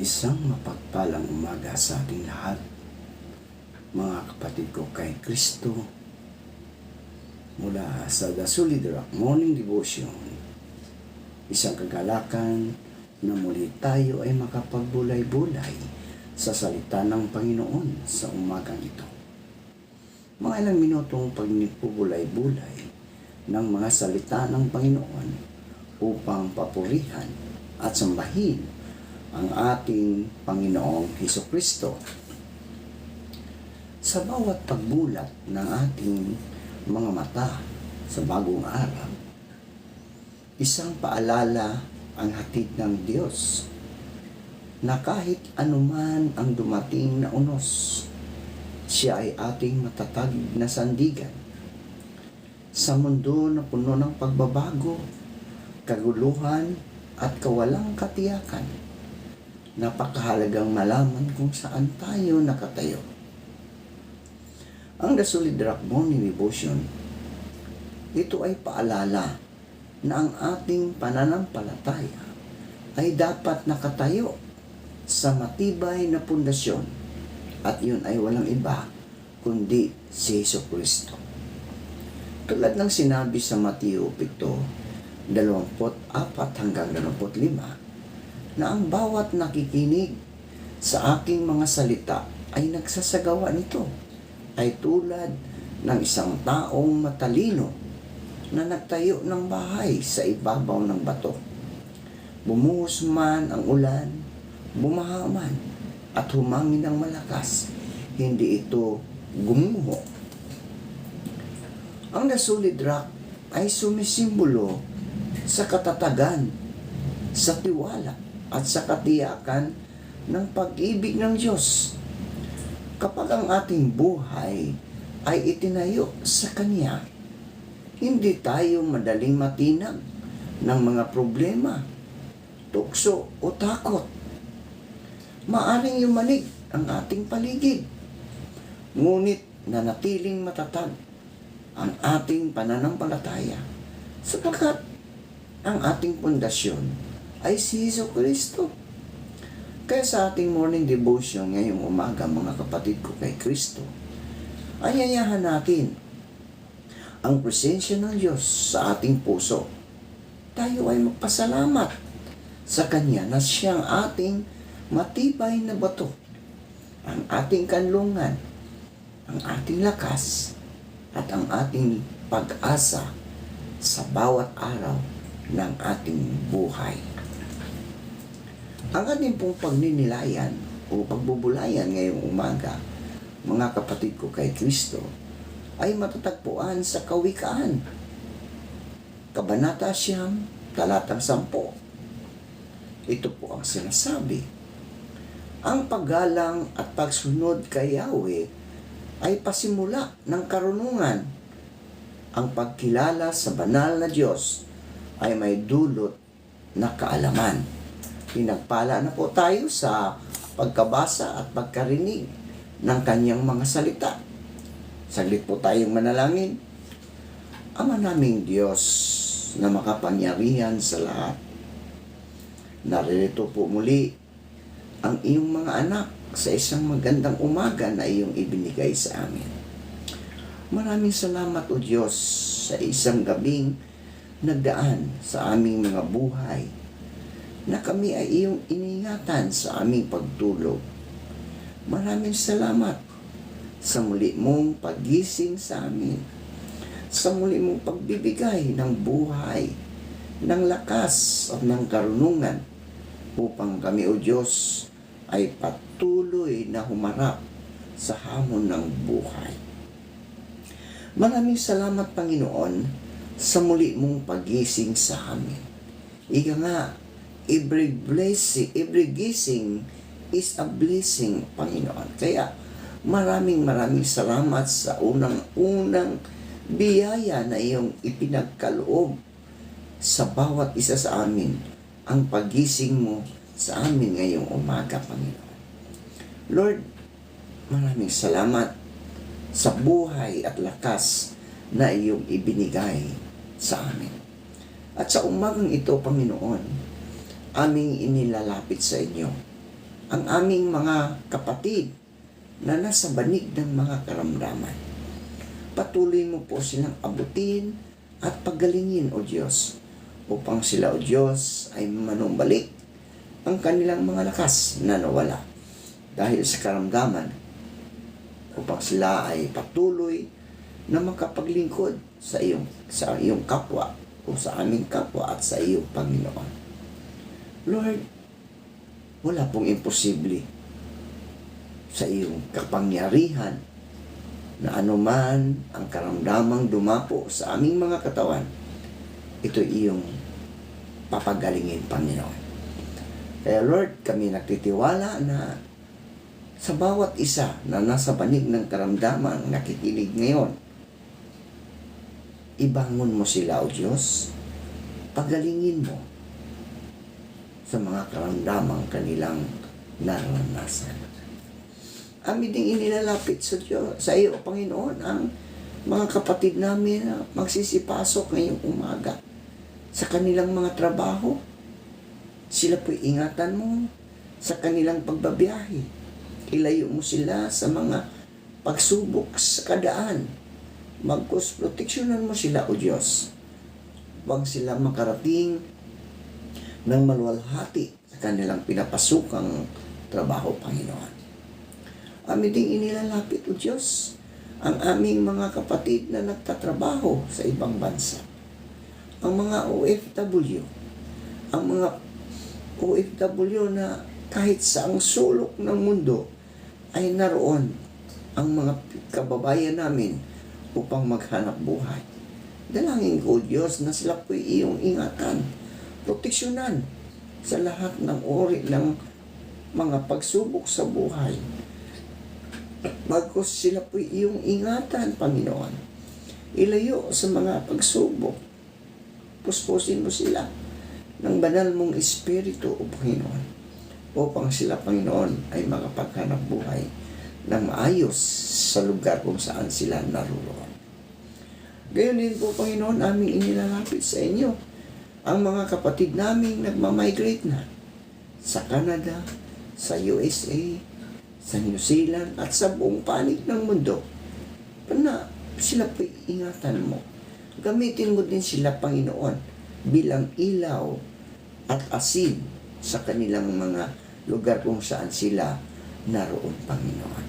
Isang mapagpalang umaga sa ating lahat, mga kapatid ko kay Kristo, mula sa The Solid Rock Morning Devotion. Isang kagalakan na muli tayo ay makapagbulay-bulay sa salita ng Panginoon sa umagang ito. Mga ilang minutong pagpubulay-bulay ng mga salita ng Panginoon upang papurihan at sambahin ang ating Panginoong Hesukristo. Sa bawat pagbulat ng ating mga mata sa bagong araw, isang paalala ang hatid ng Diyos na kahit anuman ang dumating na unos, siya ay ating matatag na sandigan. Sa mundo na puno ng pagbabago, kaguluhan at kawalang katiyakan, napakahalagang malaman kung saan tayo nakatayo. Ang The Solid Rock Morning Devotion, ito ay paalala na ang ating pananampalataya ay dapat nakatayo sa matibay na pundasyon, at yun ay walang iba kundi si Hesukristo. Tulad ng sinabi sa Mateo 7:24 hanggang 25, na ang bawat nakikinig sa aking mga salita ay nagsasagawa nito ay tulad ng isang taong matalino na nagtayo ng bahay sa ibabaw ng bato. Bumuhos man ang ulan, bumaha man, at humangin ng malakas, hindi ito gumuho. Ang The Solid Rock ay sumisimbolo sa katatagan, sa tiwala, at sa katiyakan ng pag-ibig ng Diyos. Kapag ang ating buhay ay itinayo sa Kanya, hindi tayo madaling matinag ng mga problema, tukso o takot. Maaring yumanig ang ating paligid, ngunit nanatiling matatag ang ating pananampalataya sapagkat ang ating pundasyon ay si Hesukristo. Kaya sa ating morning devotion ngayong umaga, mga kapatid ko kay Kristo, ay ayayahan natin ang presensya ng Diyos sa ating puso. Tayo ay magpasalamat sa Kanya na siyang ating matibay na bato, ang ating kanlungan, ang ating lakas, at ang ating pag-asa sa bawat araw ng ating buhay. Ang ating pong pagninilayan o pagbubulayan ngayong umaga, mga kapatid ko kay Kristo, ay matatagpuan sa Kawikaan, Kabanata 9, talatang 10. Ito po ang sinasabi: ang paggalang at pagsunod kay Yahweh ay pasimula ng karunungan. Ang pagkilala sa banal na Diyos ay may dulot na kaalaman. Pinagpala na po tayo sa pagkabasa at pagkarinig ng Kanyang mga salita. Saglit po tayong manalangin. Ama naming Diyos na makapangyarihan sa lahat, naririto po muli ang iyong mga anak sa isang magandang umaga na iyong ibinigay sa amin. Maraming salamat, O Diyos, sa isang gabing nagdaan sa aming mga buhay, na kami ay iyong iningatan sa aming pagtulog. Maraming salamat sa muli mong paggising sa amin, sa muli mong pagbibigay ng buhay, ng lakas at ng karunungan upang kami, O Diyos, ay patuloy na humarap sa hamon ng buhay. Maraming salamat, Panginoon, sa muli mong paggising sa amin. Ika nga, every gising is a blessing, Panginoon. Kaya maraming salamat sa unang biyaya na iyong ipinagkaloob sa bawat isa sa amin, ang pagising mo sa amin ngayong umaga, Panginoon. Lord, maraming salamat sa buhay at lakas na iyong ibinigay sa amin. At sa umagang ito, Panginoon, aming inilalapit sa inyo ang aming mga kapatid na nasa banig ng mga karamdaman. Patuloy mo po silang abutin at pagalingin, O Diyos, upang sila, O Diyos, ay manumbalik ang kanilang mga lakas na nawala dahil sa karamdaman, upang sila ay patuloy na makapaglingkod sa iyong kapwa o sa aming kapwa at sa iyo, Panginoon. Lord, wala pong imposible sa iyong kapangyarihan na anuman ang karamdamang dumapo sa aming mga katawan, ito iyong papagalingin, Panginoon. Kaya Lord, kami nagtitiwala na sa bawat isa na nasa banig ng karamdaman nakikinig ngayon, ibangon mo sila, O Diyos, pagalingin mo sa mga karamdamang kanilang naranasan. Amin ding inilalapit sa Diyos, sa iyo, Panginoon, ang mga kapatid namin na magsisipasok ngayong umaga sa kanilang mga trabaho. Sila po'y ingatan mo sa kanilang pagbabiyahe. Ilayo mo sila sa mga pagsubok sa kadaan. Proteksyonan mo sila, O Diyos. Huwag sila makarating ng maluwalhati sa kanilang pinapasukang trabaho, Panginoon. Amin ding inilalapit, O Diyos, ang aming mga kapatid na nagtatrabaho sa ibang bansa. Ang mga OFW. Ang mga OFW na kahit saang sulok ng mundo ay naroon ang mga kababayan namin upang maghanap buhay. Dalangin ko, Diyos, na sila po'y iyong ingatan, proteksyonan sa lahat ng uri ng mga pagsubok sa buhay. Bagkus sila po'y iyong ingatan, Panginoon. Ilayo sa mga pagsubok. Puspusin mo sila ng banal mong Espiritu, O Panginoon, upang sila, Panginoon, ay makapaghanap buhay ng maayos sa lugar kung saan sila naroon. Gayon din po, Panginoon, aming inilalapit sa inyo ang mga kapatid naming nagmamigrate na sa Canada, sa USA, sa New Zealand, at sa buong panig ng mundo. Na sila po ingatan mo. Gamitin mo din sila, Panginoon, bilang ilaw at asin sa kanilang mga lugar kung saan sila naroon, Panginoon.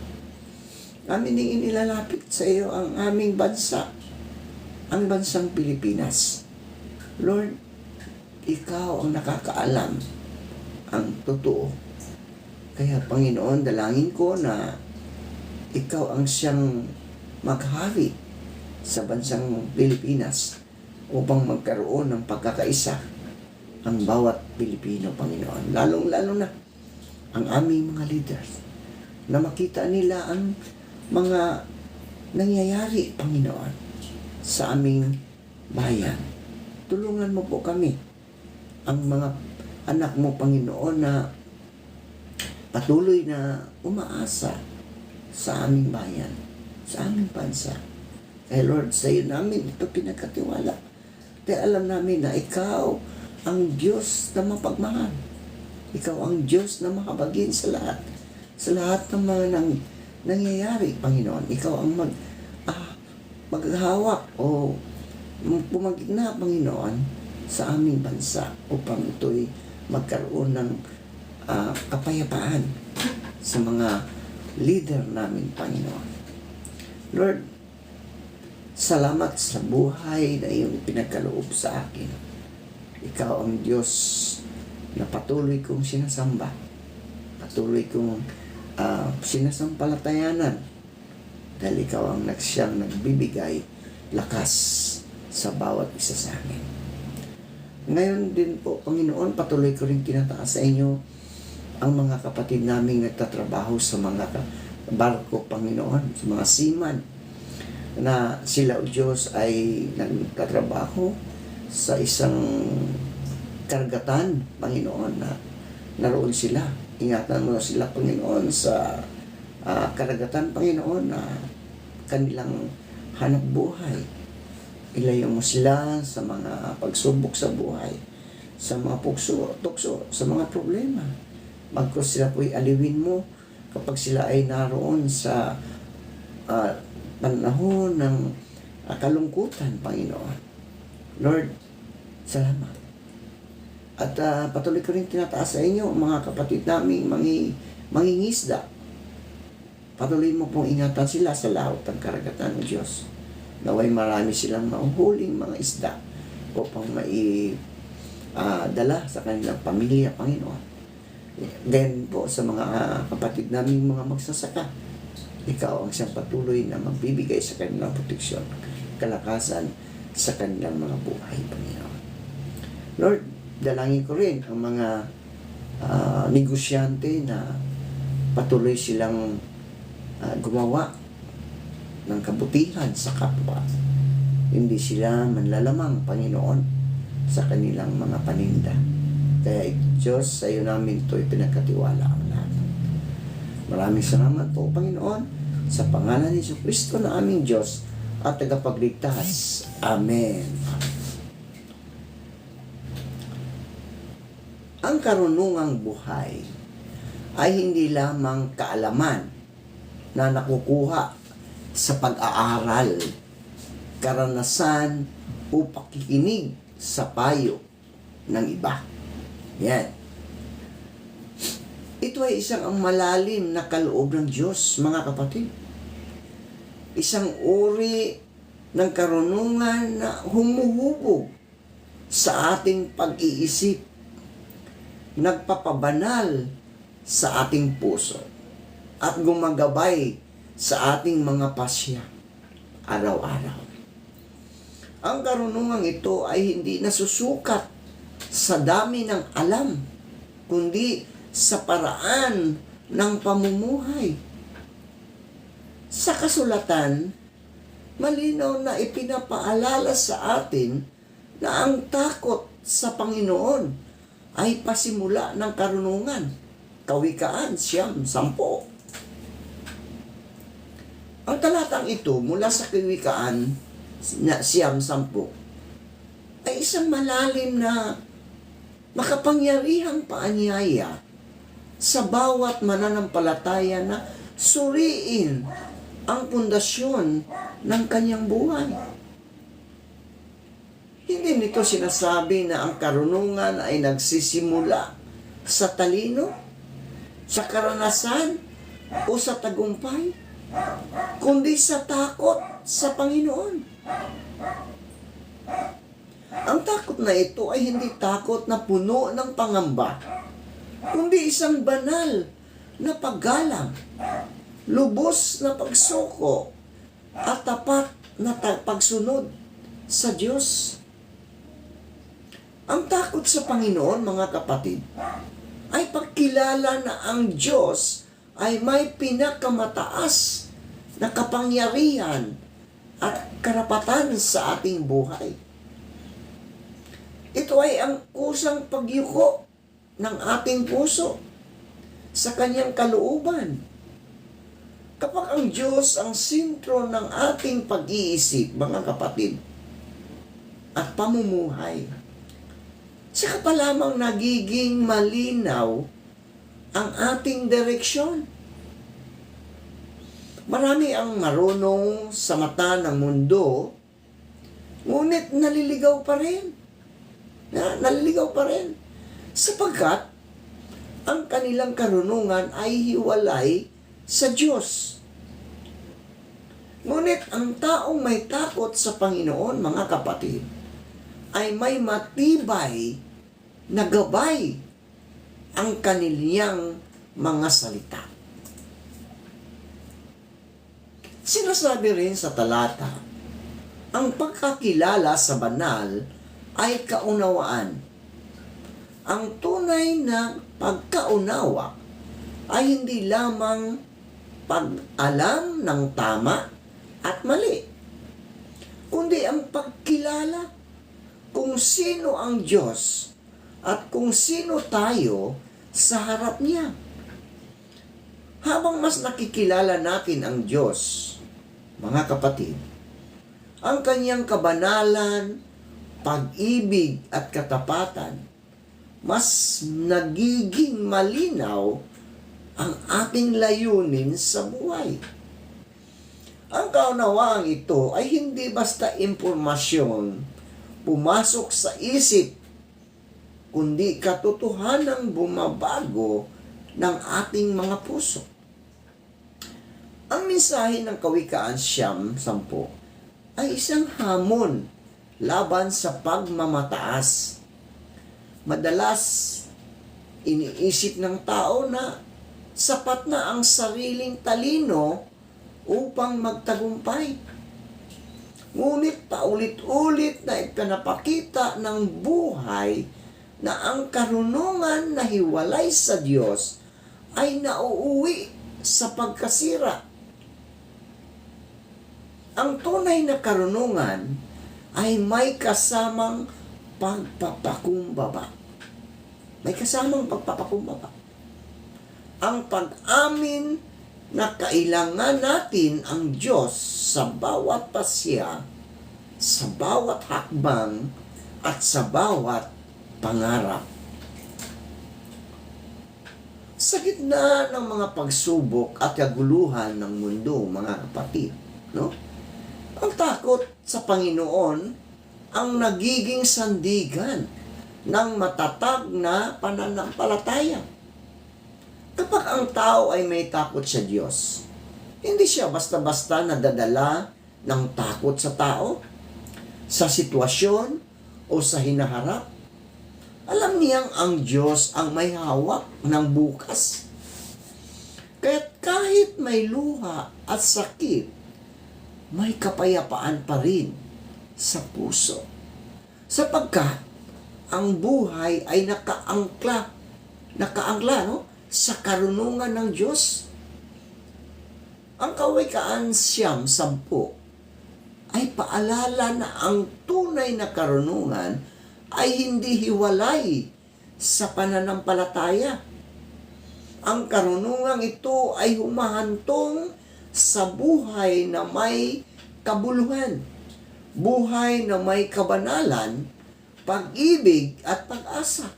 Amin din inilalapit sa iyo ang aming bansa, ang bansang Pilipinas. Lord, ikaw ang nakakaalam ang totoo. Kaya, Panginoon, dalangin ko na ikaw ang siyang maghari sa bansang Pilipinas upang magkaroon ng pagkakaisa ang bawat Pilipino, Panginoon. Lalong-lalo na ang aming mga leaders na makita nila ang mga nangyayari, Panginoon, sa aming bayan. Tulungan mo po kami, ang mga anak mo, Panginoon, na patuloy na umaasa sa aming bayan, sa aming bansa. Kaya Lord, sa iyo namin ito pinagkatiwala. Kaya alam namin na ikaw ang Diyos na mapagmahal. Ikaw ang Diyos na makabagin sa lahat. Sa lahat ng mga nangyayari, Panginoon. Ikaw ang maghawak o pumagitna, Panginoon, sa aming bansa upang ito'y magkaroon ng kapayapaan sa mga leader namin, Panginoon. Lord, salamat sa buhay na iyong pinagkaloob sa akin. Ikaw ang Diyos na patuloy kong sinasamba. Patuloy kong sinasampalatayanan. Dahil ikaw ang siyang nagbibigay lakas sa bawat isa sa amin. Ngayon din po, Panginoon, patuloy ko rin tinataas sa inyo ang mga kapatid naming nagtatrabaho sa mga barko, Panginoon, sa mga seaman, na sila, O Diyos, ay nagtatrabaho sa isang karagatan, Panginoon, na naroon sila. Ingatan mo sila, Panginoon, sa karagatan, Panginoon, na kanilang hanap buhay. Ilayo mo sila sa mga pagsubok sa buhay, sa mga tukso, sa mga problema Bagkus sila po'y aliwin mo kapag sila ay naroon sa panahon ng kalungkutan, Panginoon. Lord, salamat. At patuloy ko rin tinataas sa inyo, mga kapatid naming mangingisda. Patuloy mo pong ingatan sila sa laot ng karagatan ng Diyos. Naway marami silang mauhuling mga isda upang dala sa kanilang pamilya, Panginoon. Then po sa mga kapatid naming mga magsasaka, ikaw ang siyang patuloy na magbibigay sa kanilang proteksyon, kalakasan sa kanilang mga buhay, Panginoon. Lord, dalangin ko rin ang mga negosyante na patuloy silang gumawa ng kabutihan sa kapwa. Hindi sila manlalamang, Panginoon, sa kanilang mga paninda. Kaya Diyos, sa iyo namin ito ipinagkatiwala ang lahat. Maraming salamat po, Panginoon, sa pangalan ni Jesucristo na aming Diyos at tagapagligtas. Amen. Ang karunungang buhay ay hindi lamang kaalaman na nakukuha sa pag-aaral, karanasan o pakikinig sa payo ng iba. Yan. Ito ay isang malalim na kaloob ng Diyos, mga kapatid. Isang uri ng karunungan na humuhubog sa ating pag-iisip, nagpapabanal sa ating puso, at gumagabay sa ating mga pasya araw-araw. Ang karunungang ito ay hindi nasusukat sa dami ng alam, kundi sa paraan ng pamumuhay. Sa kasulatan, malinaw na ipinapaalala sa atin na ang takot sa Panginoon ay pasimula ng karunungan. Kawikaan 10:10. Ang talatang ito mula sa Kawikaan na 10:10 ay isang malalim na makapangyarihang paanyaya sa bawat mananampalataya na suriin ang pundasyon ng kanyang buhay. Hindi nito sinasabi na ang karunungan ay nagsisimula sa talino, sa karanasan, o sa tagumpay, kundi sa takot sa Panginoon. Ang takot na ito ay hindi takot na puno ng pangamba, kundi isang banal na paggalang, lubos na pagsuko, at tapat na pagsunod sa Diyos. Ang takot sa Panginoon, mga kapatid, ay pagkilala na ang Diyos ay may pinakamataas na kapangyarihan at karapatan sa ating buhay. Ito ay ang kusang pagyuko ng ating puso sa kanyang kalooban. Kapag ang Diyos ang sentro ng ating pag-iisip, mga kapatid, at pamumuhay, saka pa lamang nagiging malinaw ang ating direksyon. Marami ang marunong sa mata ng mundo, ngunit naliligaw pa rin. Naliligaw pa rin. Sapagkat ang kanilang karunungan ay hiwalay sa Diyos. Ngunit ang taong may takot sa Panginoon, mga kapatid, ay may matibay na gabay ang kanilang mga salita. Sinasabi rin sa talata, ang pagkakilala sa banal ay kaunawaan. Ang tunay na pagkaunawa ay hindi lamang pag-alam ng tama at mali, kundi ang pagkilala kung sino ang Diyos at kung sino tayo sa harap niya. Habang mas nakikilala natin ang Diyos, mga kapatid, ang kanyang kabanalan, pag-ibig at katapatan, mas nagiging malinaw ang ating layunin sa buhay. Ang kaunawaang ito ay hindi basta impormasyon pumasok sa isip, kundi katotohanang bumabago ng ating mga puso. Ang mensahe ng Kawikaan 10 ay isang hamon laban sa pagmamataas. Madalas, iniisip ng tao na sapat na ang sariling talino upang magtagumpay. Ngunit paulit-ulit na ipinapakita ng buhay na ang karunungan na hiwalay sa Diyos ay nauuwi sa pagkasira. Ang tunay na karunungan ay may kasamang pagpapakumbaba. May kasamang pagpapakumbaba. Ang pag-amin na kailangan natin ang Diyos sa bawat pasya, sa bawat hakbang, at sa bawat pangarap. Sa gitna ng mga pagsubok at kaguluhan ng mundo, mga kapatid, no? Ang takot sa Panginoon ang nagiging sandigan ng matatag na pananampalataya. Kapag ang tao ay may takot sa Diyos, hindi siya basta-basta nadadala ng takot sa tao, sa sitwasyon, o sa hinaharap. Alam niyang ang Diyos ang may hawak ng bukas. Kaya't kahit may luha at sakit, may kapayapaan pa rin sa puso. Sapagkat ang buhay ay nakaangkla, no? Sa karunungan ng Diyos. Ang Kawikaan 10 ay paalala na ang tunay na karunungan ay hindi hiwalay sa pananampalataya. Ang karunungang ito ay humahantong sa buhay na may kabuluhan, buhay na may kabanalan, pag-ibig at pag-asa.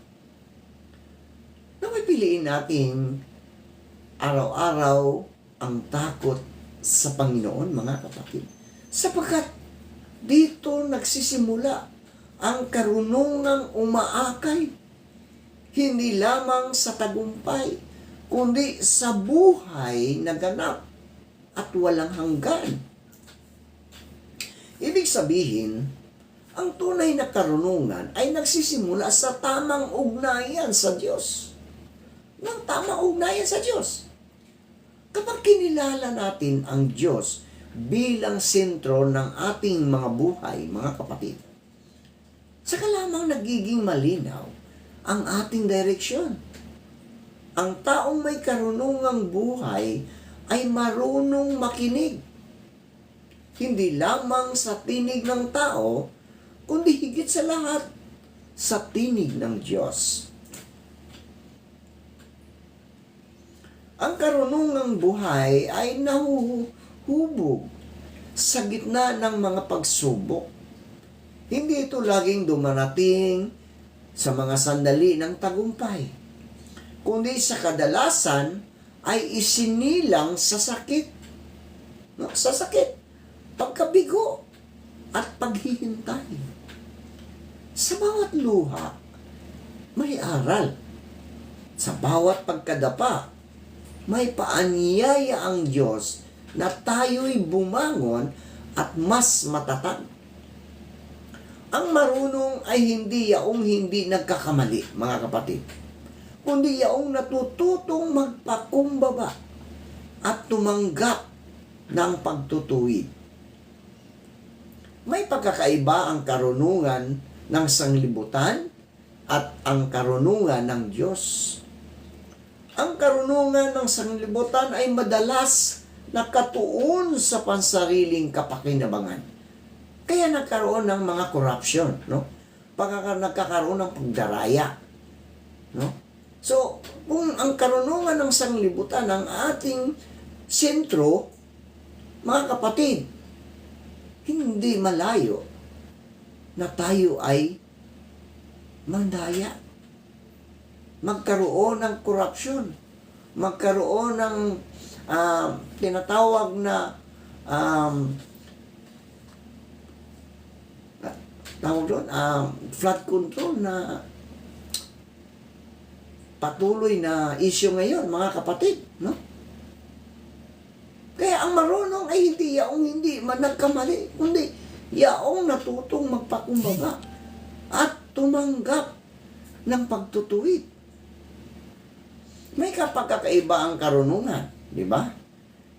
Naway piliin natin araw-araw ang takot sa Panginoon, mga kapatid. Sapagkat dito nagsisimula ang karunungang umaakay, hindi lamang sa tagumpay, kundi sa buhay na ganap at walang hanggan. Ibig sabihin, ang tunay na karunungan ay nagsisimula sa tamang ugnayan sa Diyos. Ng tamang ugnayan sa Diyos. Kapag kinilala natin ang Diyos bilang sentro ng ating mga buhay, mga kapatid, saka lamang nagiging malinaw ang ating direksyon. Ang taong may karunungang buhay ay marunong makinig. Hindi lamang sa tinig ng tao, kundi higit sa lahat sa tinig ng Diyos. Ang karunungang buhay ay nahuhubog sa gitna ng mga pagsubok. Hindi ito laging dumarating sa mga sandali ng tagumpay, kundi sa kadalasan ay isinilang sa sakit. No? Sa sakit, pagkabigo, at paghihintay. Sa bawat luha, may aral. Sa bawat pagkadapa, may paanyaya ang Diyos na tayo'y bumangon at mas matatag. Ang marunong ay hindi yaong hindi nagkakamali, mga kapatid, kundi yaong natututong magpakumbaba at tumanggap ng pagtutuwid. May pagkakaiba ang karunungan ng sanglibutan at ang karunungan ng Diyos. Ang karunungan ng sanglibutan ay madalas nakatuon sa pansariling kapakinabangan. Kaya nagkaroon ng mga corruption, no? Nagkakaroon ng pagdaraya, no? So, kung ang karunungan ng sanglibutan ang ating sentro, mga kapatid, hindi malayo na tayo ay mandaya. magkaroon ng korupsyon, magkaroon ng tinatawag na tawag doon, flood control na patuloy na issue ngayon, mga kapatid, no? Kaya ang marunong ay hindi yaong hindi nagkamali, kundi yaong natutong magpakumbaba at tumanggap ng pagtutuwid. May kapagkakaiba ang karunungan, di ba?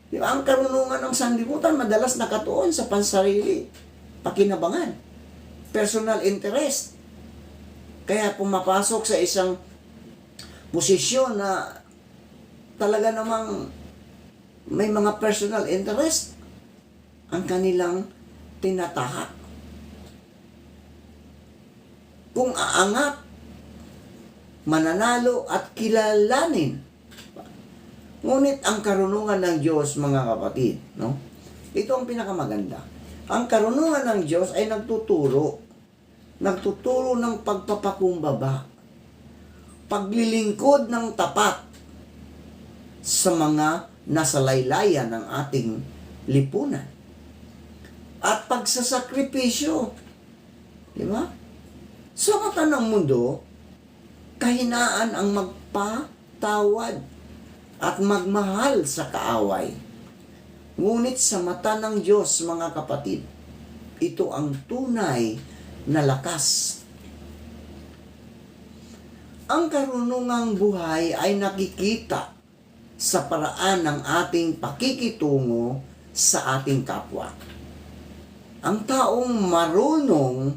Di ba? Ang karunungan ng sanlibutan madalas nakatuon sa pansarili, pakinabangan, personal interest. Kaya pumapasok sa isang posisyon na talaga namang may mga personal interest ang kanilang tinatahak. Kung aangat, mananalo at kilalanin. Ngunit ang karunungan ng Diyos, mga kapatid, no? Ito ang pinakamaganda. Ang karunungan ng Diyos ay nagtuturo ng pagpapakumbaba, paglilingkod ng tapat sa mga nasalaylayan ng ating lipunan, at pagsasakripisyo. Di ba? Sa mata ng mundo, kahinaan ang magpatawad at magmahal sa kaaway. Ngunit sa mata ng Diyos, mga kapatid, ito ang tunay na lakas. Ang karunungang buhay ay nakikita sa paraan ng ating pakikitungo sa ating kapwa. Ang taong marunong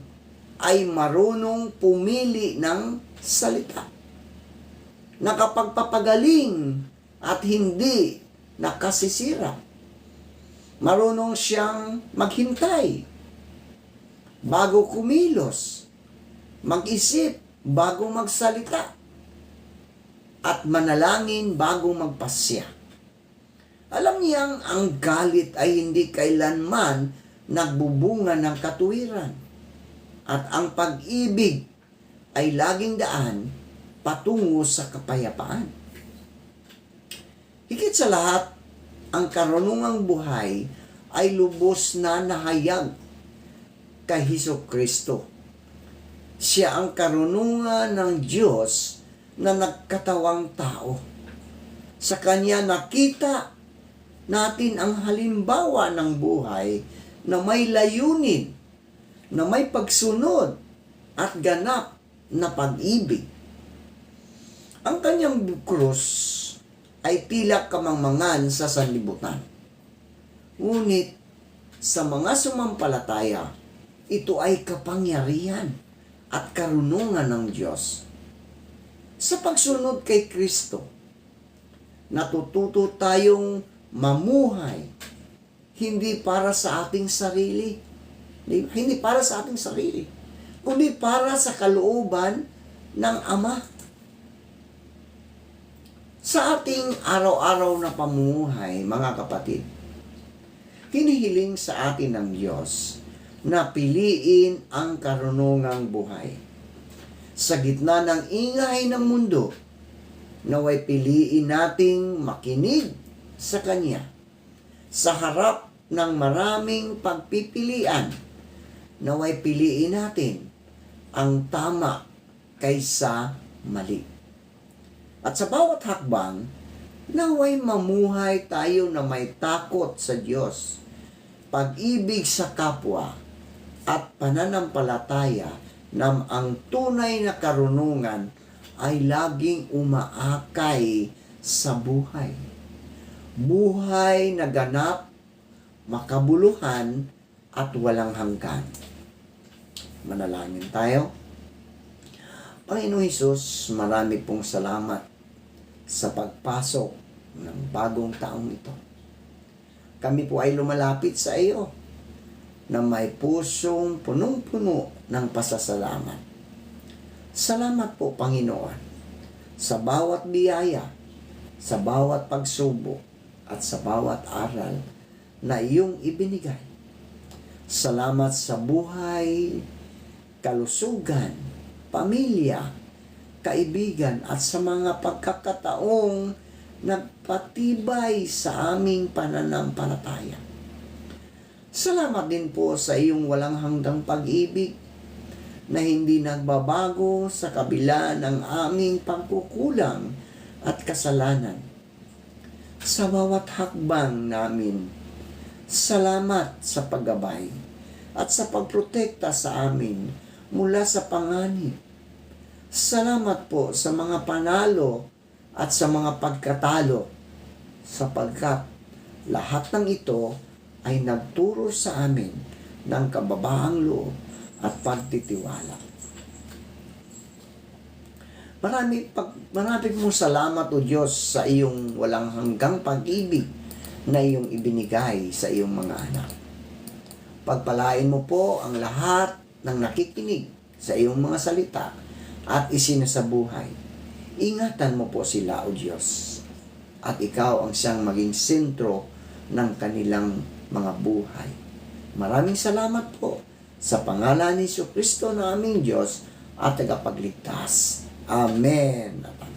ay marunong pumili ng salita, nakapagpapagaling at hindi nakasisira. Marunong siyang maghintay bago kumilos, mag-isip bago magsalita, at manalangin bago magpasya. Alam niyang ang galit ay hindi kailanman nagbubunga ng katuwiran, at ang pag-ibig ay laging daan patungo sa kapayapaan. Higit sa lahat, ang karunungang buhay ay lubos na nahayag kay Hesukristo. Siya ang karunungan ng Diyos na nagkatawang tao. Sa Kanya nakita natin ang halimbawa ng buhay na may layunin, na may pagsunod at ganap na pag-ibig. Ang Kanyang krus ay tila kamangmangan sa sanlibutan. Ngunit sa mga sumampalataya, ito ay kapangyarihan at karunungan ng Diyos. Sa pagsunod kay Kristo, natututo tayong mamuhay hindi para sa ating sarili, hindi para sa ating sarili, kundi para sa kalooban ng Ama. Sa ating araw-araw na pamumuhay, mga kapatid, hinihiling sa atin ng Diyos na piliin ang karunungang buhay. Sa gitna ng ingay ng mundo, naway piliin nating makinig sa Kanya. Sa harap ng maraming pagpipilian, naway piliin natin ang tama kaysa mali. At sa bawat hakbang, naway mamuhay tayo na may takot sa Diyos, pag-ibig sa kapwa, at pananampalataya na ang tunay na karunungan ay laging umaakay sa buhay. Buhay na ganap, makabuluhan, at walang hanggan. Manalangin tayo. Panginoong Hesus, marami pong salamat sa pagpasok ng bagong taong ito. Kami po ay lumalapit sa iyo na may pusong punong-puno ng pasasalamat. Salamat po, Panginoon, sa bawat biyaya, sa bawat pagsubok, at sa bawat aral na iyong ibinigay. Salamat sa buhay, kalusugan, pamilya, kaibigan at sa mga pagkakataong nagpatibay sa aming pananampalataya. Salamat din po sa iyong walang hanggang pag-ibig na hindi nagbabago sa kabila ng aming pagkukulang at kasalanan. Sa bawat hakbang namin, salamat sa paggabay at sa pagprotekta sa amin mula sa panganib. Salamat po sa mga panalo at sa mga pagkatalo, sapagkat lahat ng ito ay nagturo sa amin ng kababaang loob at pagtitiwala. Marami mong salamat, O Diyos, sa iyong walang hanggang pag-ibig na iyong ibinigay sa iyong mga anak. Pagpalain mo po ang lahat ng nakikinig sa iyong mga salita at isinasabuhay. Ingatan mo po sila, O Diyos, at ikaw ang siyang maging sentro ng kanilang mga buhay. Maraming salamat po sa pangalan ni Jesucristo na aming Diyos at tagapagligtas. Amen.